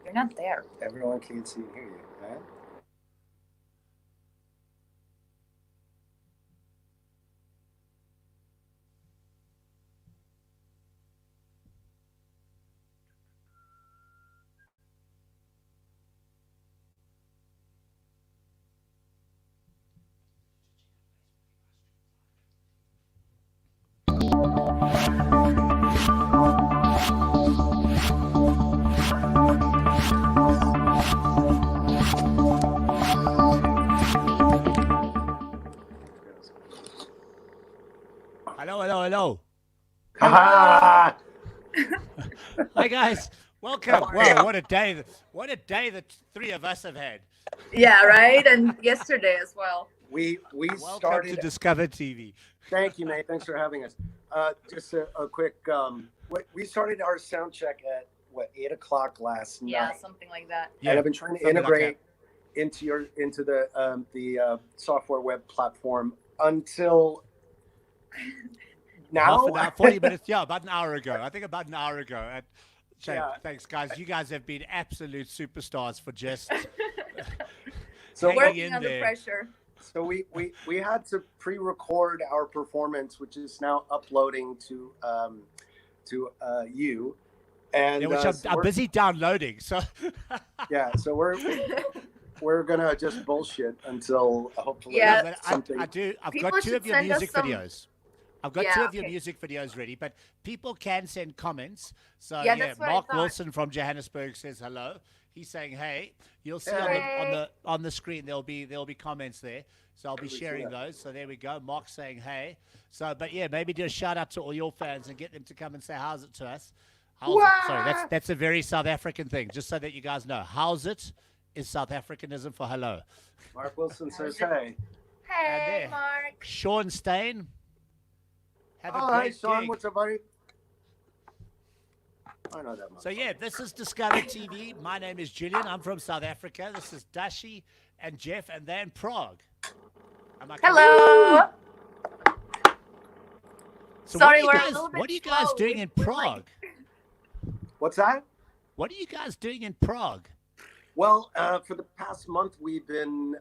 You're not there. Everyone can see and hear you, right? Hello. Ha Hi guys, welcome. Wow, what a day! What a day the three of us have had. Yeah, right. And yesterday as well. We Welcome started. to Discover TV. Thank you, mate. Thanks for having us. Just a quick. We started our sound check at what 8 o'clock last Yeah, night, something like that. and I've been trying to something like integrate into the software web platform until now. Half an hour, 40 minutes. Yeah, about an hour ago. I think about an hour ago. Shane, Yeah. thanks, guys. You guys have been absolute superstars for just So hanging Working in under there. pressure. So we had to pre-record our performance, which is now uploading to you, and Yeah, which so I'm we're- busy downloading. So yeah, so we're gonna just bullshit until hopefully Yeah. but something. I've People got two should of your send us music some- videos. I've got Yeah, two of your okay. music videos ready, but people can send comments. So Yeah, that's what I Mark thought. Wilson from Johannesburg says hello. He's saying, "Hey, you'll see Hey. on the screen there'll be comments there. So I'll be we see sharing that? those. So there we go. Mark's saying, "Hey." So, but yeah, maybe do a shout out to all your fans and get them to come and say how's it to us. How's it? Sorry, that's a very South African thing. Just so that you guys know, how's it is South Africanism for hello. Mark Wilson says, "Hey, Hey, there. Mark. Sean Stain. Have a oh hi great Sean, gig. what's up, buddy?" I know that. So yeah, this is Discover TV. My name is Julian. I'm from South Africa. This is Dashi and Jeff, and they're in Prague. Am I correct? Hello. So Sorry, what we're a are you guys, little bit what are you guys slow. doing in We're Prague? What's that? What are you guys doing in Prague? Well, for the past month, we've been.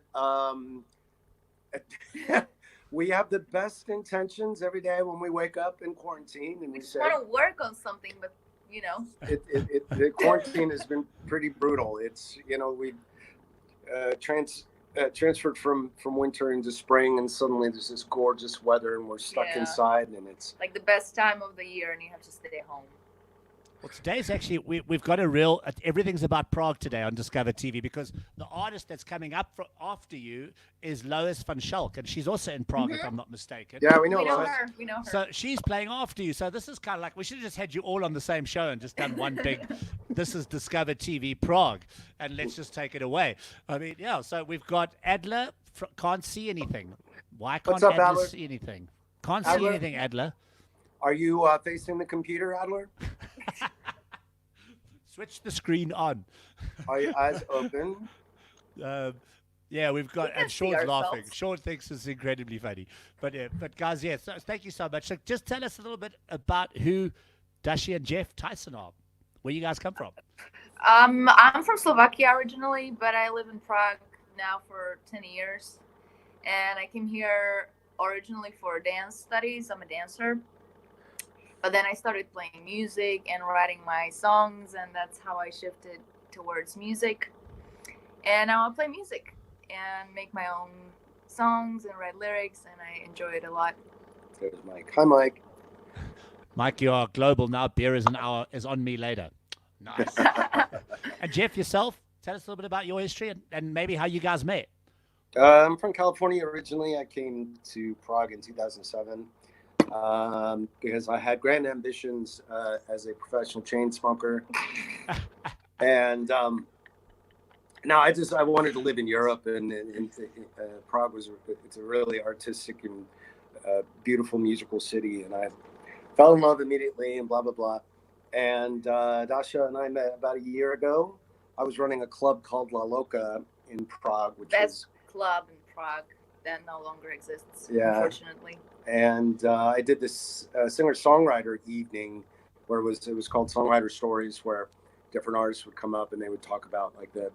We have the best intentions every day when we wake up in quarantine, and We we just say want to work on something, but the quarantine has been pretty brutal. It's we transferred from winter into spring, and suddenly there's this gorgeous weather, and we're stuck Yeah. inside, and it's like the best time of the year, and you have to stay home. Well, today's actually we've got a real everything's about Prague today on Discover TV because the artist that's coming up after you is Lois van Schalk, and she's also in Prague if I'm not mistaken. yeah, we know. We know Lois. her. We know her. So she's playing after you. So this is kind of like we should have just had you all on the same show and just done one big. This is Discover TV Prague, and let's just take it away. I mean, yeah. So we've got Adler. Can't see anything. Why can't What's up, Adler Adler? see anything? Can't see Adler? anything, Adler. Are you facing the computer, Adler? Switch the screen on. Are your eyes open? Yeah, we've got, can and see Sean's laughing. ourselves. Sean thinks it's incredibly funny. But guys, yeah, so thank you so much. So just tell us a little bit about who Dashi and Geoff Tyson are. Where you guys come from? I'm from Slovakia originally, but I live in Prague now for 10 years. And I came here originally for dance studies. I'm a dancer. But then I started playing music and writing my songs, and that's how I shifted towards music. And now I play music and make my own songs and write lyrics, and I enjoy it a lot. There's Mike. Hi, Mike. Mike, you are global now. Beer is on me later. Nice. And Jeff, yourself, tell us a little bit about your history and maybe how you guys met. I'm from California originally. I came to Prague in 2007 because I had grand ambitions as a professional chain smoker. And now I wanted to live in Europe, and Prague it's a really artistic and beautiful musical city, and I fell in love immediately and blah blah blah. And Dasha and I met about a year ago. I was running a club called La Loca in Prague, which Best club in Prague that no longer exists, Yeah. unfortunately. and I did this singer-songwriter evening where it was called Songwriter Stories, where different artists would come up and they would talk about like the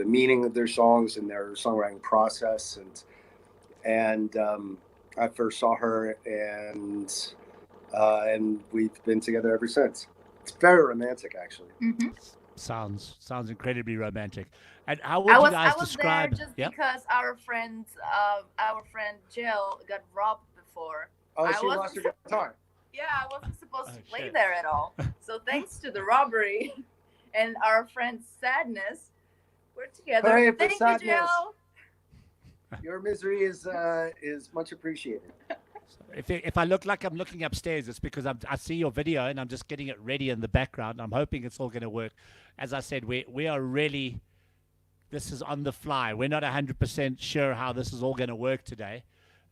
meaning of their songs and their songwriting process. And I first saw her, and we've been together ever since. It's very romantic, actually. Mm-hmm. Sounds incredibly romantic. And how would you guys describe? There just because our friend Jill got robbed before. Oh, she lost her guitar. Yeah, I wasn't supposed to play there at all. So thanks to the robbery and our friend's sadness, we're together. Hooray for Thank sadness. you, Jill. Your misery is much appreciated. If I look like I'm looking upstairs, it's because I see your video and I'm just getting it ready in the background. I'm hoping it's all going to work. As I said, we are really, this is on the fly. We're not 100% sure how this is all going to work today.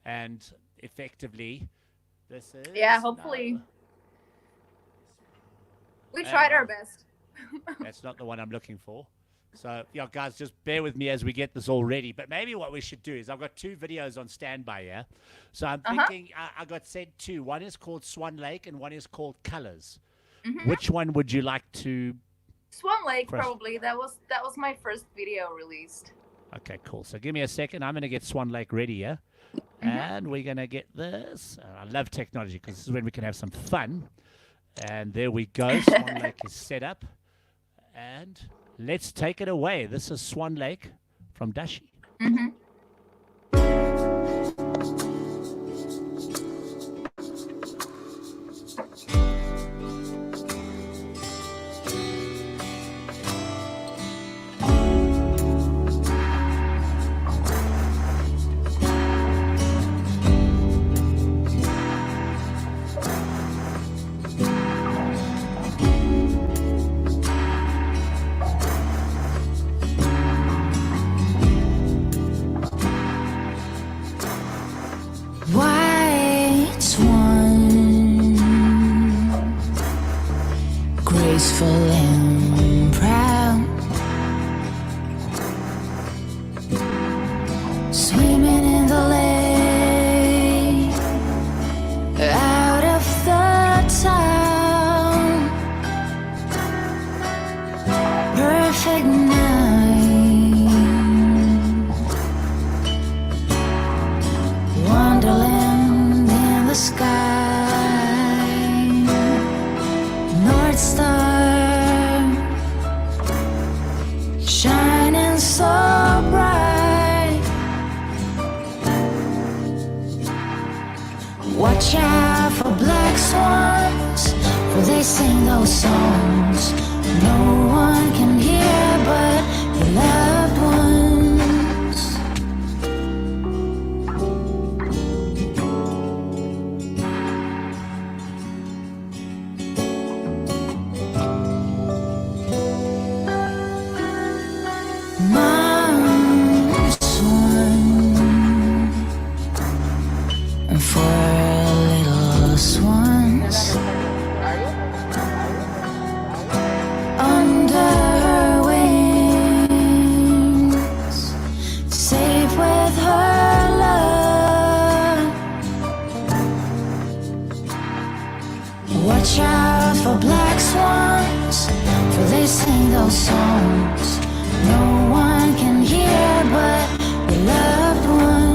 And effectively, this is... Yeah, hopefully. We tried our best. That's not the one I'm looking for. So, yeah, guys, just bear with me as we get this all ready. But maybe what we should do is I've got 2 videos on standby here. So I'm thinking I got sent 2. One is called Swan Lake and one is called Colors. Mm-hmm. Which one would you like to... Swan Lake, probably. That was my first video released. Okay, cool. So give me a second. I'm going to get Swan Lake ready here. And we're going to get this. I love technology because this is when we can have some fun. And there we go. Swan Lake is set up. And... let's take it away. This is Swan Lake from Dashi. Mm-hmm. White swan, graceful and proud, swimming in the lake, out of the town, perfect night, wonderland in the sky, North Star, shining so bright. Watch out for black swans, for they sing those songs no one can hear but your loved ones. Mom swan, and for little swans under her wings, safe with her love. Watch out for black swans, for they sing those songs no one can hear but your loved ones.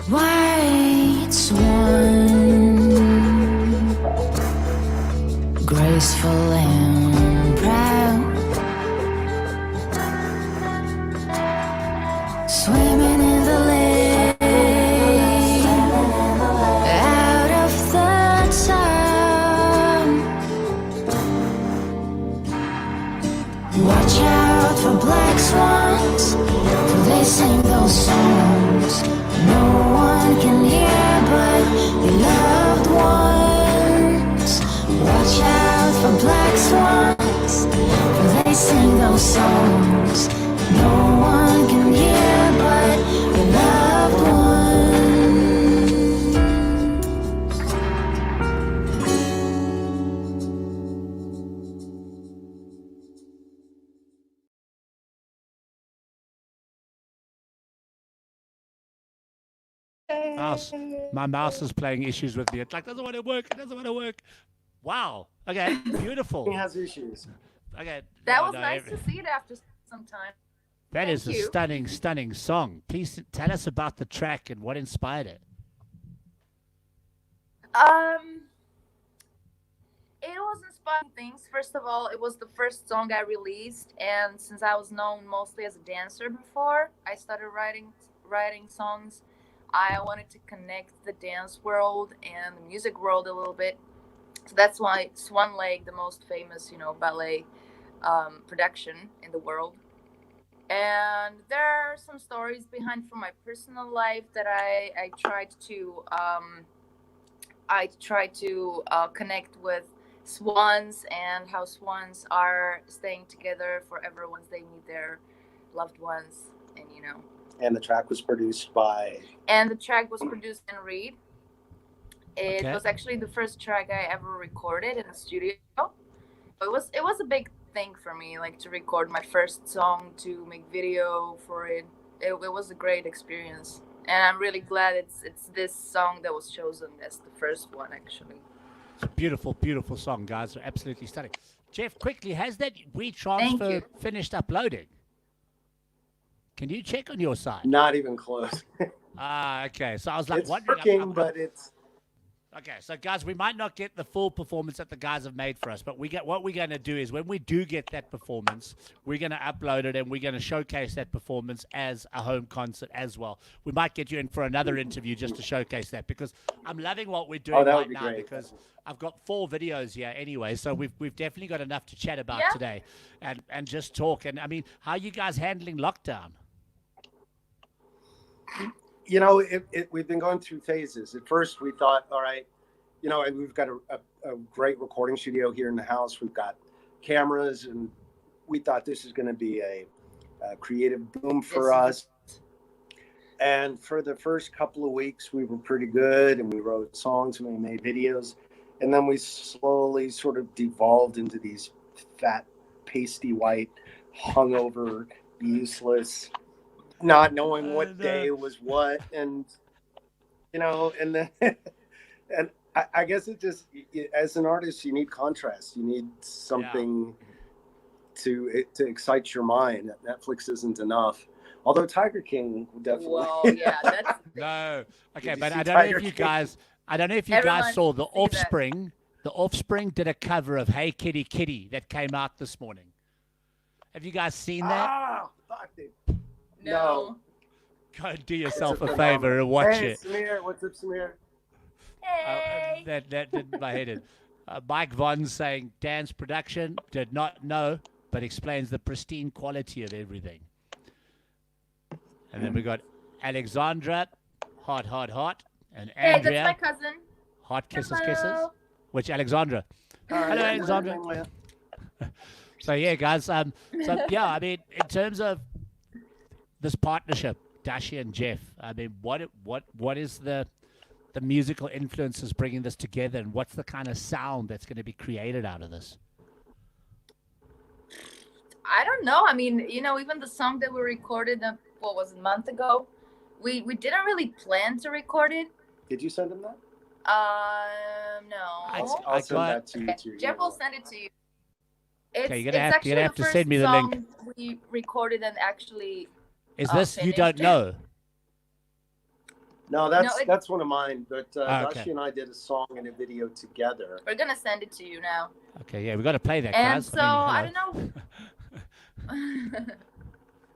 White swan, graceful and proud, swimming in the lake, out of the town. Watch out for black swans, for they sing those songs no one can hear but your loved ones. Watch out for black swans, for they sing those songs no one can hear but your loved ones. My mouse is playing issues with me. It's like, doesn't want to work. It doesn't want to work. Wow. Okay. Beautiful. He has issues. Okay. That no, was no, nice to see it after some time. That is Thank a you. stunning, stunning song. Please tell us about the track and what inspired it. It was inspiring things. First of all, it was the first song I released, and since I was known mostly as a dancer before I started writing songs, I wanted to connect the dance world and the music world a little bit. So that's why Swan Lake, the most famous, ballet production in the world. And there are some stories behind from my personal life that I tried to connect with swans and how swans are staying together forever once they meet their loved ones, and And the track was produced by. And the track was produced in Reed. It Okay. was actually the first track I ever recorded in a studio. It was a big thing for me, like to record my first song, to make video for it. It was a great experience, and I'm really glad it's this song that was chosen as the first one, actually. It's a beautiful, beautiful song, guys. Absolutely stunning. Jeff, quickly, has that WeTransfer you. finished uploading? Can you check on your side? Not even close. Okay. So I was like, It's wondering. working, but it's. Okay, so guys, we might not get the full performance that the guys have made for us, but what we're going to do is when we do get that performance, we're going to upload it and we're going to showcase that performance as a home concert as well. We might get you in for another interview just to showcase that, because I'm loving what we're doing that would right be now, great. because I've got 4 videos here anyway, so we've definitely got enough to chat about Yeah. today and just talk. And I mean, how are you guys handling lockdown? We've been going through phases. At first, we thought, all right, and we've got a great recording studio here in the house. We've got cameras, and we thought this is going to be a creative boom for us. And for the first couple of weeks, we were pretty good, and we wrote songs and we made videos. And then we slowly sort of devolved into these fat, pasty white, hungover, useless, not knowing what day was what. And, and then, and I guess it just, as an artist, you need contrast. You need something to excite your mind. Netflix isn't enough. Although Tiger King definitely. Well, yeah, that's No. Okay, Did you but see I don't know Tiger if you King? guys Everyone saw The should see that. Offspring. The Offspring did a cover of Hey Kitty Kitty that came out this morning. Have you guys seen that? Ah, fuck it. no. Go and do yourself a It's favor and watch Hey, it. Samir, what's up, Samir? Hey. That did my head in. Mike Vaughn's saying dance production, did not know, but explains the pristine quality of everything. And then we got Alexandra, hot, and Hey, that's Andrea, my cousin. hot kisses. Hello. Which Alexandra? Hello, Alexandra. So yeah, guys. So yeah, I mean, in terms of this partnership, Dashi and Geoff, I mean, what is the musical influences bringing this together, and what's the kind of sound that's going to be created out of this? I don't know. I mean, even the song that we recorded, what was it, a month ago? We didn't really plan to record it. Did you send him that? No. I'll send got- that to you. To your Jeff will email. send it to you. It's, Okay, you're it's gonna have actually to the send me the first link. song we recorded and actually. Is this you finished don't it. know? No, that's one of mine. But Okay. Dashi and I did a song and a video together. We're gonna send it to you now. Okay, yeah, we got to play that, And guys. so I mean, don't know.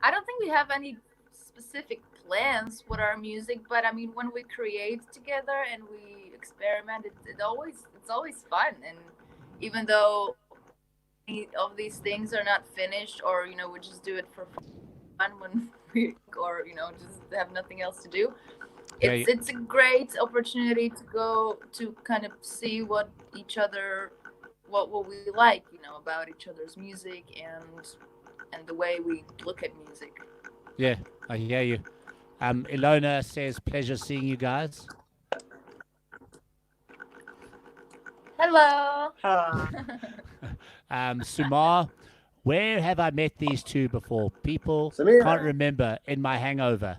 I don't think we have any specific plans with our music, but I mean, when we create together and we experiment, it's always fun. And even though any of these things are not finished, or we just do it for fun when we, or just have nothing else to do. Yeah, It's a great opportunity to go to kind of see what each other, what we like, about each other's music and the way we look at music. Yeah, I hear you. Ilona says, pleasure seeing you guys. Hello. Sumar, where have I met these two before? People Samira. can't remember in my hangover.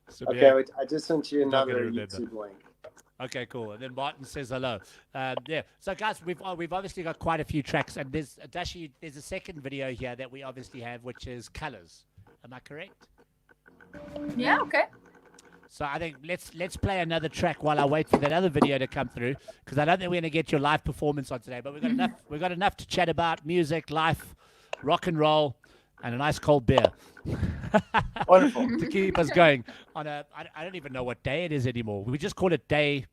So, Okay, yeah. I just sent you Not gonna another remember. YouTube link. Okay, cool. And then Martin says hello. Yeah. So, guys, we've obviously got quite a few tracks, and there's Dashi. There's a second video here that we obviously have, which is colors. Am I correct? Yeah, okay. So I think let's play another track while I wait for that other video to come through, because I don't think we're going to get your live performance on today. But we've got enough to chat about: music, life, rock and roll, and a nice cold beer. Wonderful. To keep us going on I don't even know what day it is anymore. We just call it day.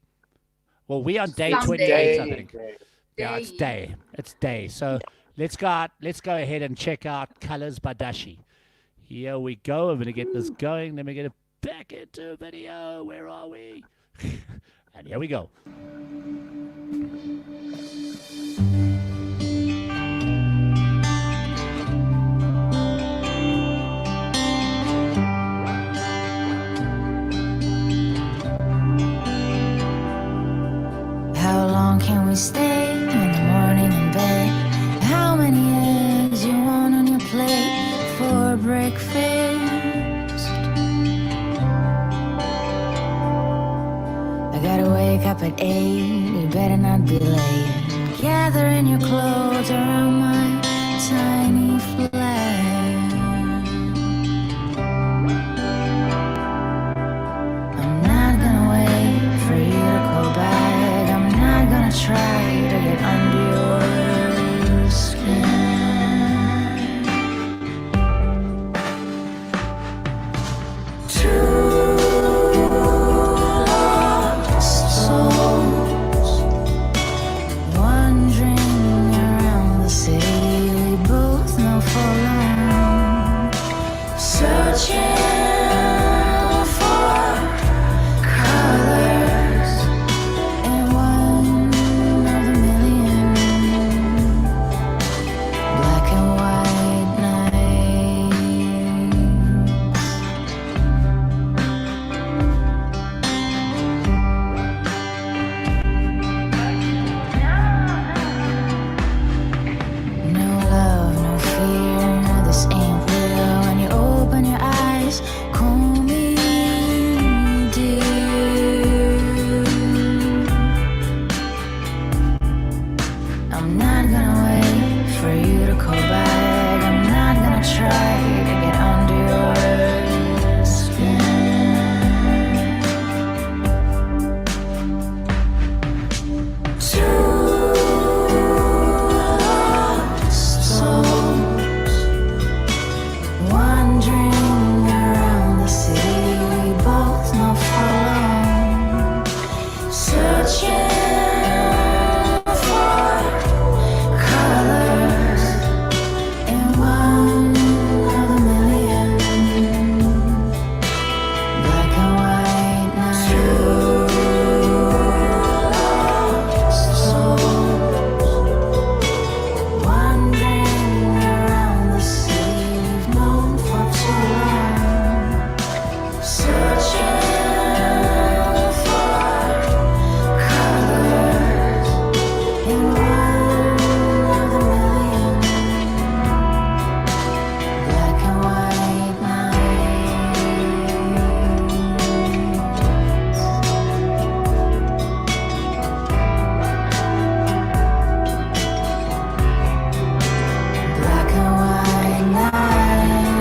Well, we on day Someday. 28, I think. Day. Yeah, it's day. It's day. So let's go ahead and check out Colors by Dashi. Here we go. I'm going to get this going. Let me get it back into video. Where are we? And here we go. How long can we stay in the morning in bed? How many eggs you want on your plate for breakfast? I gotta wake up at 8, you better not be late. Gathering your clothes around my tiny flat. I'm not gonna wait for you to go back. I'm not gonna try to get under your skin. Two lost souls wandering around the city we both know for long, searching for colors in one of a million black and white nights. No love, no fear, no, this ain't real. When you open your eyes, call me dear. I'm not gonna wait for you to call back. I'm not gonna try to get under your skin. Two lost souls wandering around the city we both know for long, searching for colors in one of a million black and white nights. Two lost souls wandering around the city we've known for too long, searching for colors in one of a million black and white nights. Black and white nights.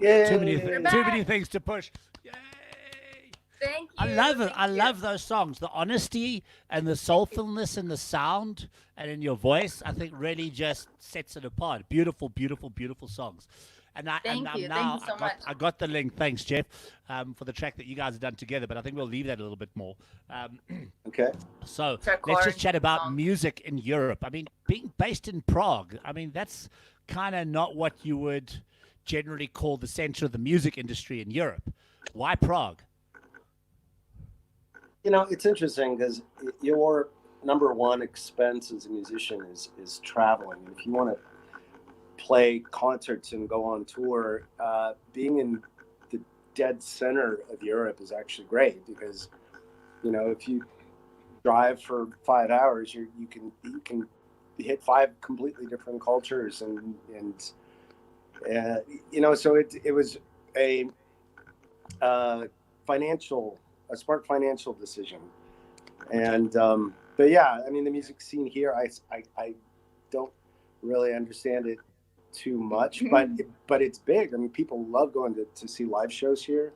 Yay. Too many things to push. Yay! Thank you. I love it. thank I you. love those songs. The honesty and the soulfulness in the sound and in your voice, I think really just sets it apart. Beautiful, beautiful, beautiful songs. And Thank you. now Thank you so much. I got the link. Thanks, Jeff, for the track that you guys have done together. But I think we'll leave that a little bit more. Okay. So Track let's chord just chat about song. music in Europe. I mean, being based in Prague, I mean, that's kind of not what you would generally call the center of the music industry in Europe. Why Prague? You know, it's interesting because your number one expense as a musician is traveling. And if you want to play concerts and go on tour, being in the dead center of Europe is actually great because, you know, if you drive for 5 hours, you can hit 5 completely different cultures and you know, so it was a smart financial decision. And but yeah, I mean, the music scene here, I don't really understand it too much, but it's big. I mean, people love going to see live shows here,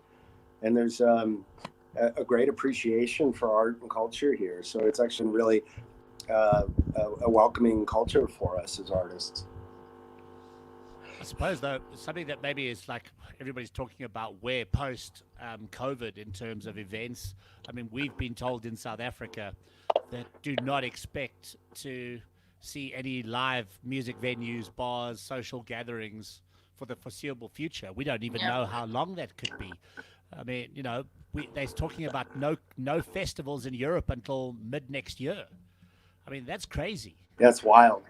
and there's a great appreciation for art and culture here. So it's actually really a welcoming culture for us as artists. I suppose, though, something that maybe is like everybody's talking about where post COVID in terms of events. I mean, we've been told in South Africa that do not expect to see any live music venues, bars, social gatherings for the foreseeable future. We don't even know how long that could be. I mean, you know, they're talking about no festivals in Europe until mid next year. I mean, that's crazy. That's wild.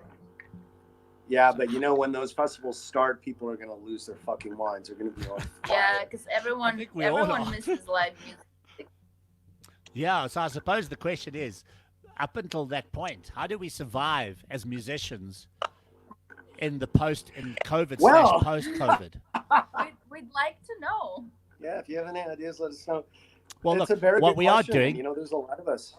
Yeah, but you know, when those festivals start, people are going to lose their fucking minds. They're going to be on fire. Yeah, because everyone misses live music. Yeah, so I suppose the question is, up until that point, how do we survive as musicians in the COVID / post-COVID? We'd like to know. Yeah, if you have any ideas, let us know. Well, it's look, a very what good we question. are doing, you know, there's a lot of us.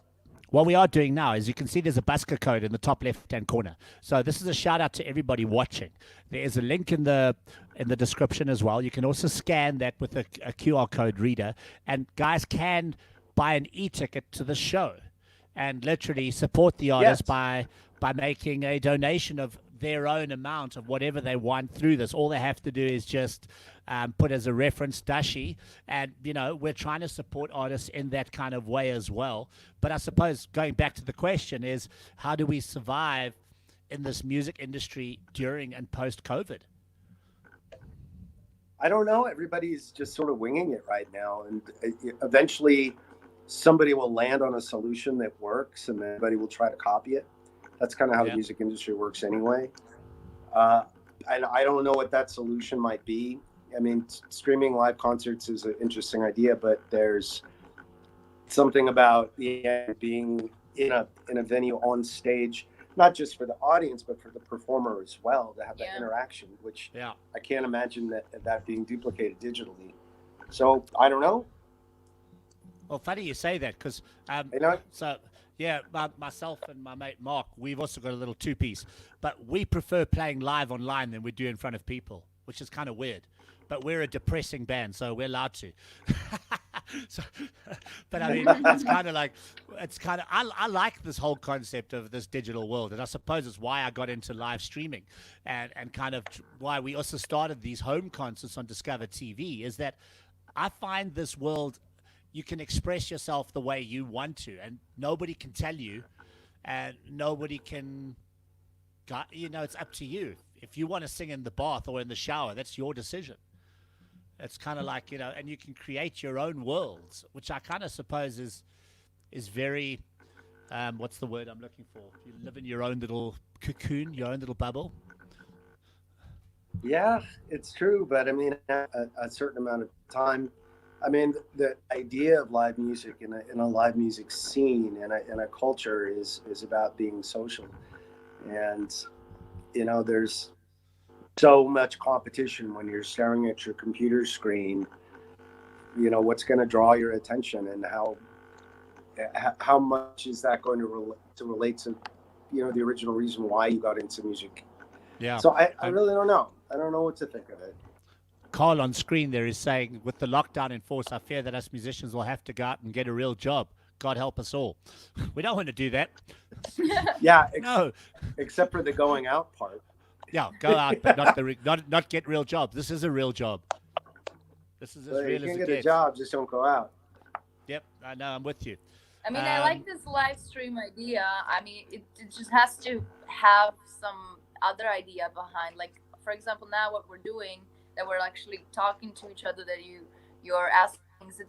What we are doing now is, you can see there's a Busqr code in the top left-hand corner. So this is a shout out to everybody watching. There is a link in the description as well. You can also scan that with a QR code reader, and guys can buy an e-ticket to the show and literally support the artist by making a donation of their own amount of whatever they want through this. All they have to do is just put as a reference Dashi, and you know, we're trying to support artists in that kind of way as well. But I suppose going back to the question is, how do we survive in this music industry during and post COVID? I don't know. Everybody's just sort of winging it right now, and eventually somebody will land on a solution that works, and then everybody will try to copy it. That's kind of how the music industry works anyway. And I don't know what that solution might be. I mean, streaming live concerts is an interesting idea, but there's something about being in a venue on stage, not just for the audience, but for the performer as well, to have that interaction, which I can't imagine that being duplicated digitally. So I don't know. Well, funny you say that, because so yeah, myself and my mate Mark, we've also got a little two-piece, but we prefer playing live online than we do in front of people, which is kind of weird. But we're a depressing band, so we're allowed to. But I mean, I like this whole concept of this digital world, and I suppose it's why I got into live streaming, and kind of why we also started these home concerts on Discovrtv, is that I find this world, you can express yourself the way you want to, and nobody can tell you, and nobody can, you know, it's up to you. If you want to sing in the bath or in the shower, that's your decision. It's kind of like, you know, and you can create your own worlds, which I kind of suppose is very, what's the word I'm looking for? You live in your own little cocoon, your own little bubble. Yeah, it's true. But I mean, a certain amount of time, I mean, the idea of live music in a live music scene and a culture is about being social. And, you know, there's so much competition when you're staring at your computer screen. You know, what's going to draw your attention, and how much is that going to relate to, you know, the original reason why you got into music. Yeah. So I really don't know. I don't know what to think of it. Carl on screen there is saying, with the lockdown in force, I fear that us musicians will have to go out and get a real job. God help us all. We don't want to do that. Yeah. No. Except for the going out part. Yeah, go out, but not get real jobs. This is a real job. This is as real as it gets. You can get a job, just don't go out. Yep, I know. I'm with you. I mean, I like this live stream idea. I mean, it just has to have some other idea behind. Like, for example, now what we're doing, that we're actually talking to each other, that you're asking things.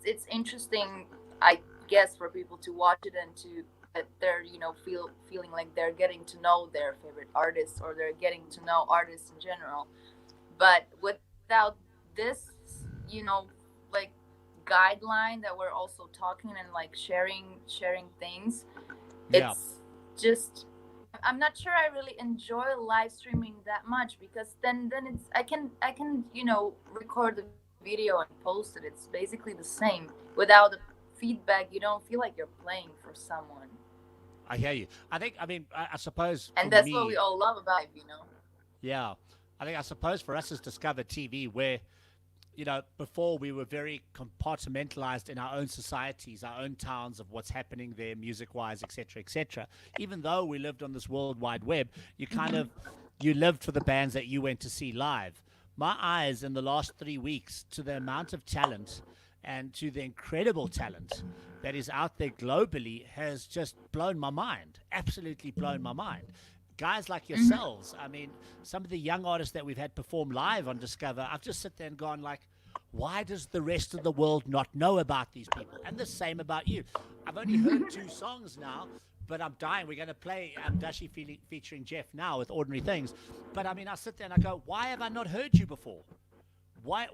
It's interesting, I guess, for people to watch it and to they're feeling like they're getting to know their favorite artists, or they're getting to know artists in general. But without this, like guideline that we're also talking and like sharing things, Yeah. it's just, I'm not sure I really enjoy live streaming that much, because then it's I can record the video and post it. It's basically the same. Without the feedback, you don't feel like you're playing for someone. I hear you. I suppose And for that's me, what we all love about it, Yeah. I suppose for us as Discover TV, where, before we were very compartmentalized in our own societies, our own towns, of what's happening there music-wise, etc., etc. Even though we lived on this world wide web, you lived for the bands that you went to see live. My eyes in the last 3 weeks to the amount of talent and to the incredible talent that is out there globally has just blown my mind, absolutely blown my mind. Guys like yourselves, I mean, some of the young artists that we've had perform live on Discover, I've just sit there and gone like, why does the rest of the world not know about these people? And the same about you. I've only heard 2 songs now, but I'm dying. We're going to play Dashi featuring Geoff now with Ordinary Things. But I mean, I sit there and I go, why have I not heard you before? Why?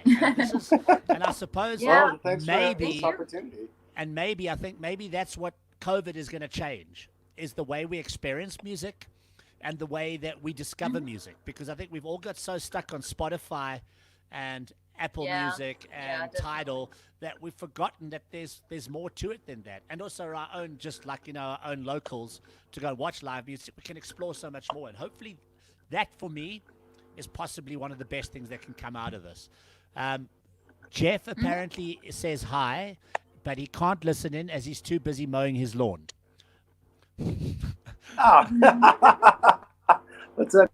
And I suppose thanks maybe, for this opportunity. and maybe I think maybe that's what COVID is going to change, is the way we experience music and the way that we discover music. Because I think we've all got so stuck on Spotify and Apple Music and Tidal that we've forgotten that there's more to it than that. And also our own, just like, our own locals to go watch live music, we can explore so much more. And hopefully that, for me, is possibly one of the best things that can come out of this. Geoff apparently says hi, but he can't listen in as he's too busy mowing his lawn. What's that?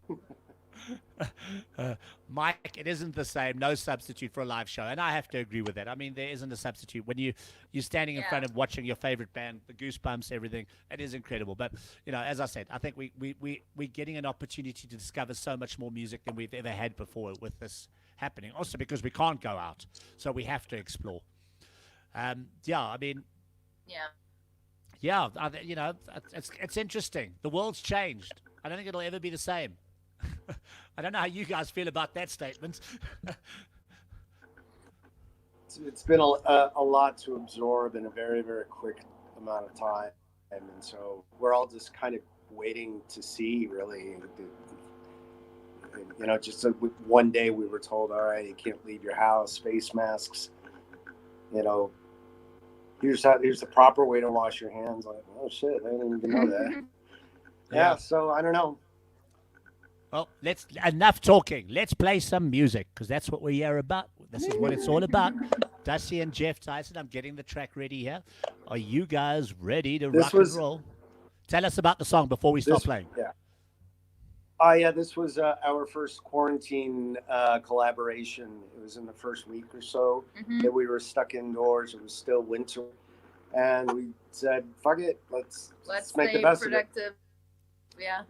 Mike, it isn't the same. No substitute for a live show. And I have to agree with that. I mean, there isn't a substitute. When you're standing in front of watching your favorite band, the goosebumps, everything, it is incredible. But, as I said, I think we're getting an opportunity to discover so much more music than we've ever had before with this happening. Also because we can't go out. So we have to explore. It's interesting. The world's changed. I don't think it'll ever be the same. I don't know how you guys feel about that statement. It's been a lot to absorb in a very, very quick amount of time. And so we're all just kind of waiting to see, really. Just one day we were told, all right, you can't leave your house, face masks. Here's the proper way to wash your hands. Like, oh shit, I didn't even know that. Yeah, so I don't know. Well, enough talking. Let's play some music, because that's what we're here about. This is what it's all about. Dashi and Geoff Tyson, I'm getting the track ready here. Are you guys ready to rock and roll? Tell us about the song before we start playing. Yeah. This was our first quarantine collaboration. It was in the first week or so that we were stuck indoors. It was still winter. And we said, fuck it, let's make the best productive. of it. Yeah.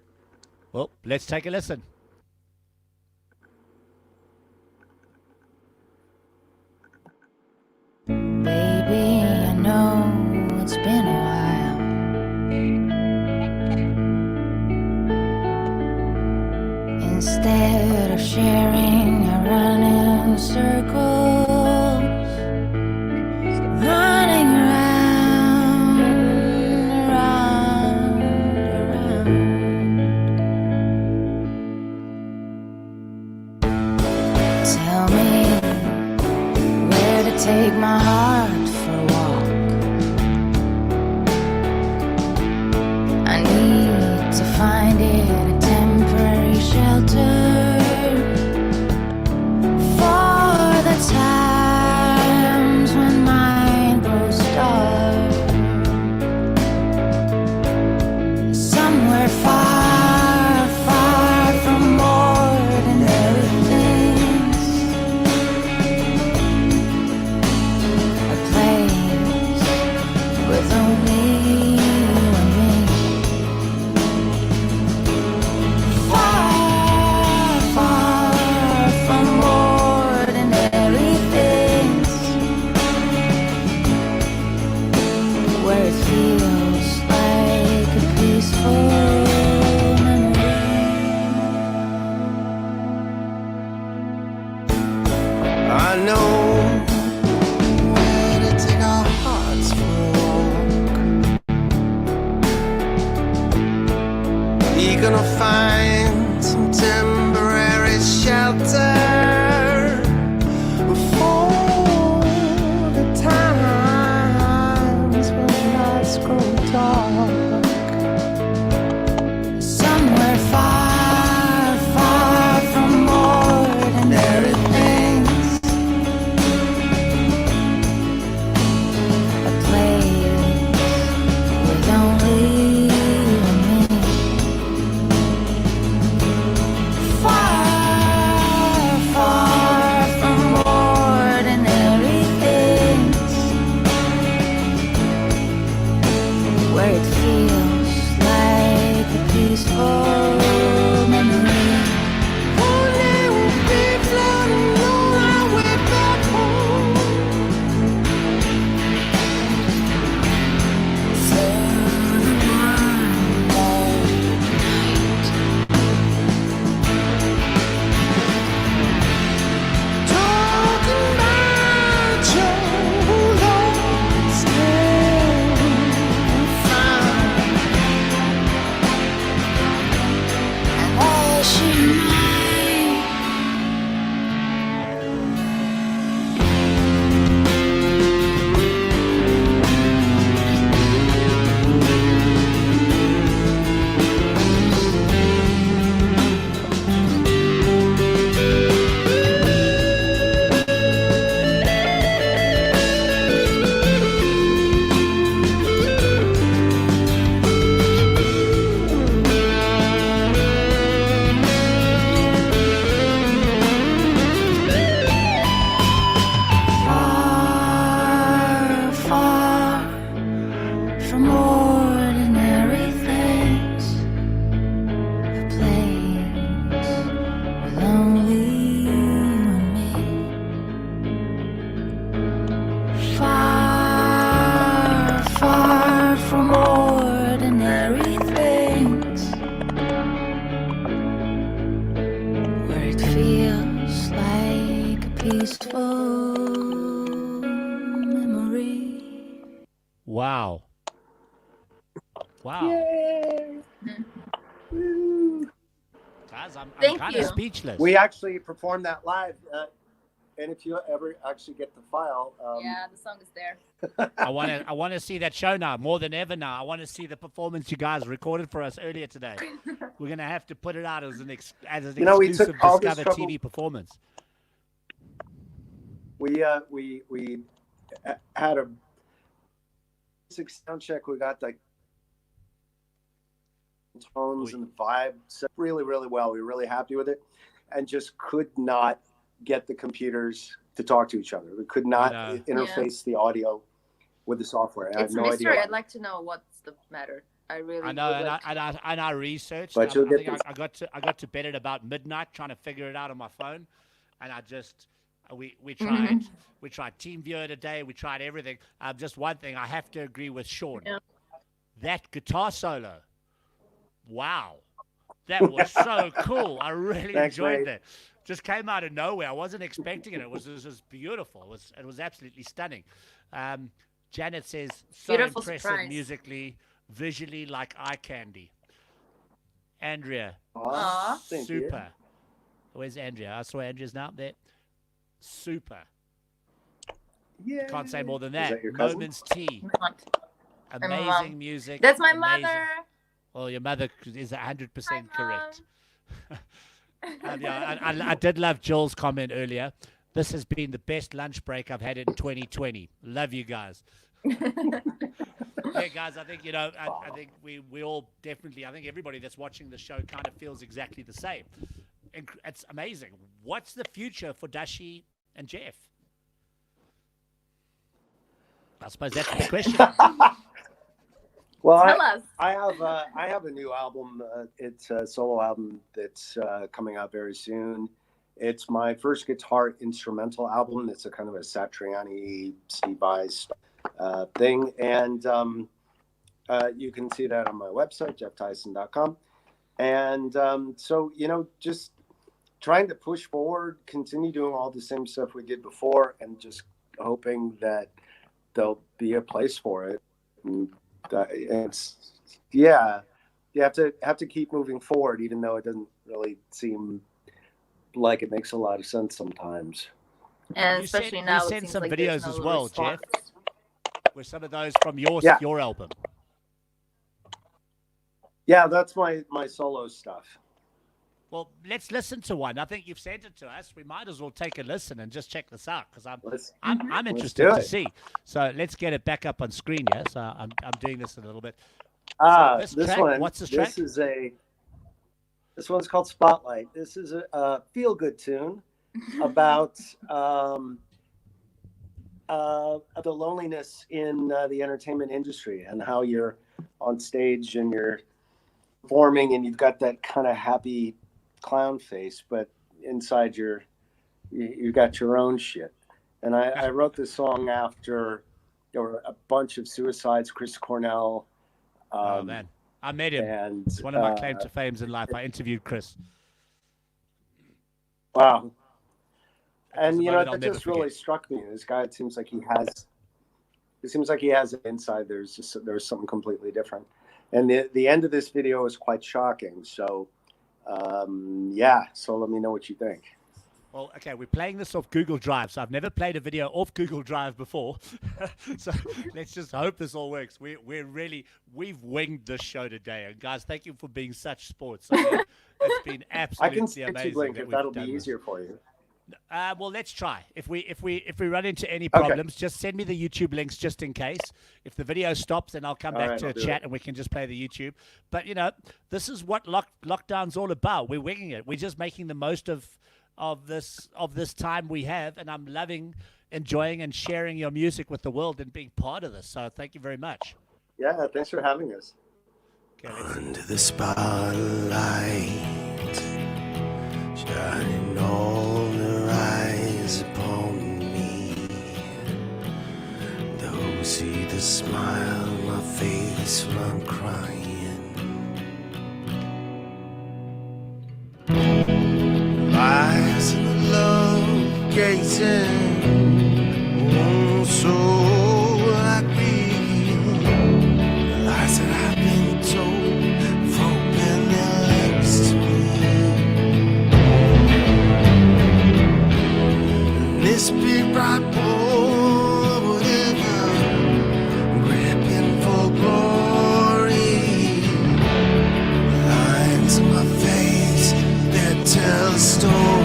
Well, let's take a listen. Baby, I know it's been a while. Instead of sharing, I run in circles, running around. Tell me where to take my heart for a walk. I need to find it a temporary shelter for the times when mine grows dark. Somewhere far, far from ordinary things. A place with only you and me. Far, far from ordinary things, where it feels like where it feels like a peaceful memory. One day we'll be floating on our way back home. Through the moonlight night, talking about your lost and found, and all she might. Far, far from ordinary things, a place with only you and me. Far, far from ordinary things, where it feels like a peaceful memory. Wow. Wow. Woo. Guys, I'm Thank kind you. of speechless. We actually performed that live, and if you ever actually get the file, Yeah, the song is there. I want to see that show now more than ever now. I want to see the performance you guys recorded for us earlier today. We're going to have to put it out as an You know, we took exclusive all this Discover trouble- TV performance. we had a basic sound check. We got like tones and the vibe set really, really well. We were really happy with it, and just could not get the computers to talk to each other. We could not know. interface the audio with the software. I It's have a no mystery. idea. I'd like to know what's the matter. I really I know, would and like to- I researched. But you'll I get think this- I got to bed at about midnight trying to figure it out on my phone, and I just we Mm-hmm. tried TeamViewer today. We tried everything. Just one thing, I have to agree with Sean. Yeah. That guitar solo, wow, that was so cool. I really Thanks, enjoyed mate. that. Just came out of nowhere. I wasn't expecting it. It was just beautiful. It was absolutely stunning. Janet says, so Beautiful impressive surprise. musically, visually, like eye candy. Andrea, Aw, thank you. super. Where's Andrea? I saw Andrea's now there. Super. Yeah. Can't say more than Is that. your cousin? Moments Tea. my Amazing mom. music. That's my amazing. mother. Well, your mother is 100% Hi, correct. Mom. Yeah, I did love Joel's comment earlier. This has been the best lunch break I've had in 2020. Love you guys. Yeah, guys, I think, I think we all definitely, I think everybody that's watching the show kind of feels exactly the same. It's amazing. What's the future for Dashi and Geoff? I suppose that's the question. Well, Tell us. I have a new album. It's a solo album that's coming out very soon. It's my first guitar instrumental album. It's a kind of a Satriani, Steve Vai thing, and you can see that on my website, JeoffTyson.com. And so, just trying to push forward, continue doing all the same stuff we did before, and just hoping that there'll be a place for it. And, you have to keep moving forward, even though it doesn't really seem like it makes a lot of sense sometimes. And You especially sent- now, you it sent seems some like there's videos no as well, response. With some of those from your Yeah. album. Yeah, that's my solo stuff. Well, let's listen to one. I think you've sent it to us. We might as well take a listen and just check this out because I'm Mm-hmm. interested do to it. see. So let's get it back up on screen. Yeah, so I'm doing this a little bit. This track, one. what's this track? This one's called Spotlight. This is a feel-good tune about the loneliness in the entertainment industry, and how you're on stage and you're performing and you've got that kind of happy clown face, but inside you got your own shit. And I wrote this song after there were a bunch of suicides. Chris Cornell. Oh man, I met him. And it's one of my claims to fame in life. I interviewed Chris. Wow. And you know, that just really struck me. This guy, it seems like he has it inside. There's something completely different. And the end of this video is quite shocking. So yeah, so let me know what you think. Well, okay, we're playing this off Google Drive, so I've never played a video off Google Drive before. So let's just hope this all works. We've winged this show today, and guys, thank you for being such sports. I mean, it's been absolutely amazing. I can send you a link if that'll be easier for you. Well, let's try. If we run into any problems, just send me the YouTube links just in case. If the video stops, then I'll come back to a chat and we can just play the YouTube. But this is what lockdown's all about. We're winging it. We're just making the most of this time we have, and I'm loving, enjoying, and sharing your music with the world and being part of this. So thank you very much. Yeah, thanks for having us. Okay, under the spotlight, shining all their eyes upon me. Those see the smile on my face when I'm crying. Eyes in the love gazing, oh, so like me. The lies that I've been told, folk been their lips to me. And this big bright ball, whatever, gripping for glory. Lines in my face that tell a story.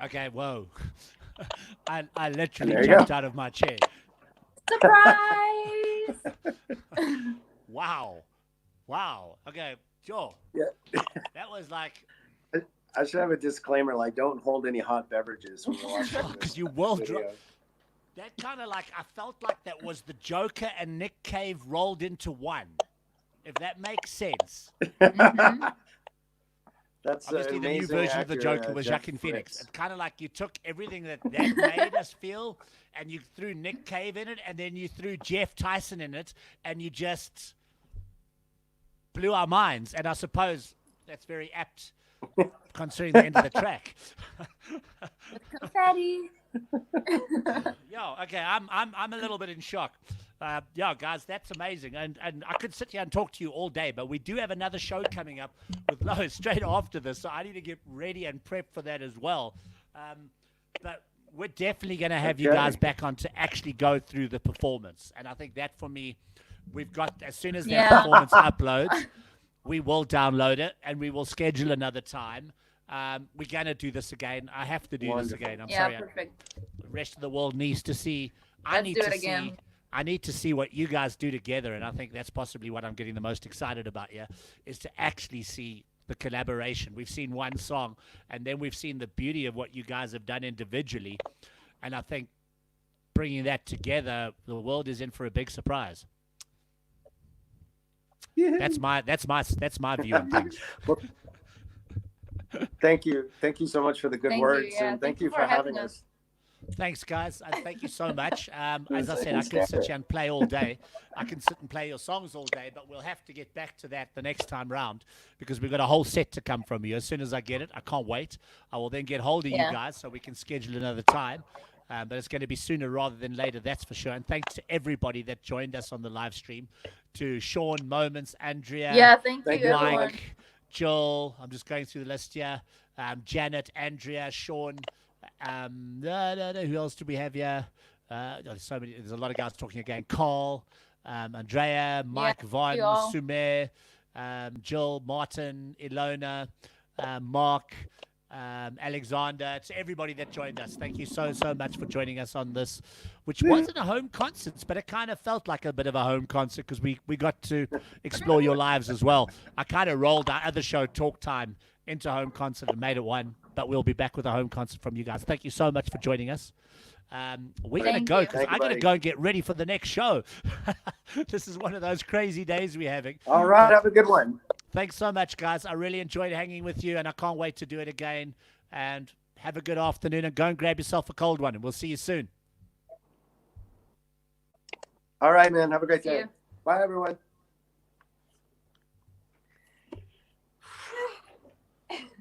Okay, whoa. I literally There you jumped go. out of my chair. Surprise! Wow. Wow. Okay, Joe. Yeah. That was like, I should have a disclaimer like, don't hold any hot beverages when you're watching this because you will video. drop. That kind of like, I felt like that was the Joker and Nick Cave rolled into one, if that makes sense. Mhm. That's Obviously, the new amazing version of the actor, Joker was Jeff Joaquin Phoenix. Fritz. It's kind of like you took everything that made us feel, and you threw Nick Cave in it, and then you threw Geoff Tyson in it, and you just blew our minds. And I suppose that's very apt, considering the end of the track. Confetti. Yeah, okay, I'm a little bit in shock. Yeah, guys, that's amazing, and I could sit here and talk to you all day, but we do have another show coming up with Lois straight after this, so I need to get ready and prep for that as well. But we're definitely going to have you guys back on to actually go through the performance, and I think that for me, we've got, as soon as that performance uploads, we will download it and we will schedule another time. We're going to do this again. I have to do this again. I'm sorry. Perfect. The rest of the world needs to see. Let's do it again. I need to see what you guys do together, and I think that's possibly what I'm getting the most excited about here, is to actually see the collaboration. We've seen one song, and then we've seen the beauty of what you guys have done individually, and I think bringing that together, the world is in for a big surprise. Yeah. That's my view on things. Well, thank you so much for the good Thank you, words, yeah. and thank you for having us. Thanks, guys. Thank you so much. As I said, I could sit here and play all day. I can sit and play your songs all day, but we'll have to get back to that the next time round, because we've got a whole set to come from you. As soon as I get it, I can't wait. I will then get hold of you guys so we can schedule another time. But it's going to be sooner rather than later, that's for sure. And thanks to everybody that joined us on the live stream, to Sean, Moments, Andrea, Yeah, thank you, Mike, everyone. Joel. I'm just going through the list here. Janet, Andrea, Sean. Who else do we have here? There's so many. There's a lot of guys talking again. Carl, Andrea, Mike, Von, you all. Sumer, Jill, Martin, Ilona, Mark, Alexander. To everybody that joined us, thank you so much for joining us on this, which wasn't a home concert, but it kind of felt like a bit of a home concert, because we got to explore your lives as well. I kind of rolled our other show, Talk Time, into home concert and made it one, but we'll be back with a home concert from you guys. Thank you so much for joining us. We're going to go, because I got to go and get ready for the next show. This is one of those crazy days we're having. All right, have a good one. Thanks so much, guys. I really enjoyed hanging with you, and I can't wait to do it again. And have a good afternoon, and go and grab yourself a cold one, and we'll see you soon. All right, man. Have a great See day. you. Bye, everyone.